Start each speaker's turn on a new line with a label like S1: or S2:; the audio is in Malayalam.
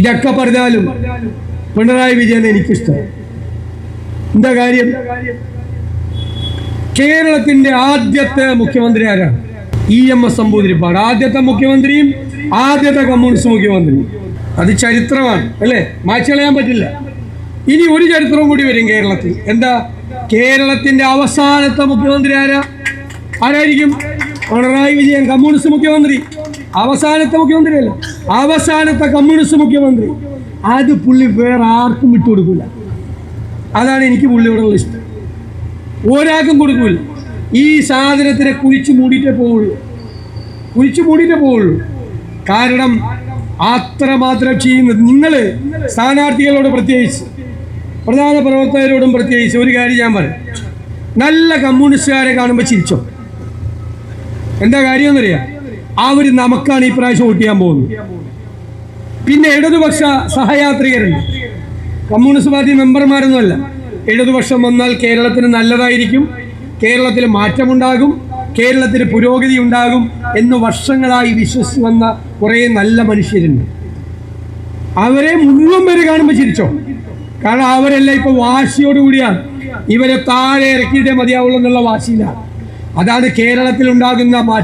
S1: ഇതൊക്കെ പറഞ്ഞാലും പിണറായി വിജയൻ എനിക്കിഷ്ടം. എന്താ കാര്യം? കേരളത്തിന്റെ ആദ്യത്തെ മുഖ്യമന്ത്രി ആരാണ്? EMS നമ്പൂതിരിപ്പാട്. ആദ്യത്തെ മുഖ്യമന്ത്രിയും ആദ്യത്തെ കമ്മ്യൂണിസ്റ്റ് മുഖ്യമന്ത്രിയും. അത് ചരിത്രമാണ് അല്ലേ, മായ്ച്ചു കളയാൻ പറ്റില്ല. ഇനി ഒരു ചരിത്രവും കൂടി വരും കേരളത്തിൽ. എന്താ? കേരളത്തിന്റെ അവസാനത്തെ മുഖ്യമന്ത്രി ആരായിരിക്കും? പിണറായി വിജയൻ, കമ്മ്യൂണിസ്റ്റ് മുഖ്യമന്ത്രി. അവസാനത്തെ മുഖ്യമന്ത്രി അല്ല, അവസാനത്തെ കമ്മ്യൂണിസ്റ്റ് മുഖ്യമന്ത്രി. അത് പുള്ളി വേറെ ആർക്കും വിട്ടുകൊടുക്കില്ല. അതാണ് എനിക്ക് പുള്ളിയോടുള്ള ഇഷ്ടം. ഒരാൾക്കും കൊടുക്കില്ല. ഈ സാധനത്തിനെ കുഴിച്ചു മൂടിയിട്ടേ പോവുള്ളൂ. കാരണം അത്രമാത്രം ചെയ്യുന്നത്. നിങ്ങൾ സ്ഥാനാർത്ഥികളോട് പ്രത്യേകിച്ച്, പ്രധാന പ്രവർത്തകരോടും പ്രത്യേകിച്ച് ഒരു കാര്യം ഞാൻ പറയും. നല്ല കമ്മ്യൂണിസ്റ്റുകാരെ കാണുമ്പോൾ ചിരിച്ചോ. എന്താ കാര്യം എന്നറിയാം? അവർ നമുക്കാണ് ഈ പ്രാവശ്യം വോട്ട് ചെയ്യാൻ പോകുന്നത്. പിന്നെ ഇടതുപക്ഷ സഹയാത്രികരുണ്ട്, കമ്മ്യൂണിസ്റ്റ് പാർട്ടി മെമ്പർമാരൊന്നുമല്ല. ഇടതുപക്ഷം വന്നാൽ കേരളത്തിന് നല്ലതായിരിക്കും, കേരളത്തിൽ മാറ്റമുണ്ടാകും, കേരളത്തിന് പുരോഗതി ഉണ്ടാകും എന്ന് വർഷങ്ങളായി വിശ്വസിച്ച് വന്ന കുറേ നല്ല മനുഷ്യരുണ്ട്. അവരെ മുഴുവൻ പേര് കാണുമ്പോൾ ചിരിച്ചോ. കാരണം അവരെല്ലാം ഇപ്പോൾ വാശിയോടുകൂടിയാണ് ഇവരെ താഴെ ഇറക്കിയിട്ടേ മതിയാവുള്ളൂ എന്നുള്ള വാശിയിലാണ്. അതാണ് കേരളത്തിൽ ഉണ്ടാകുന്ന മാറ്റം.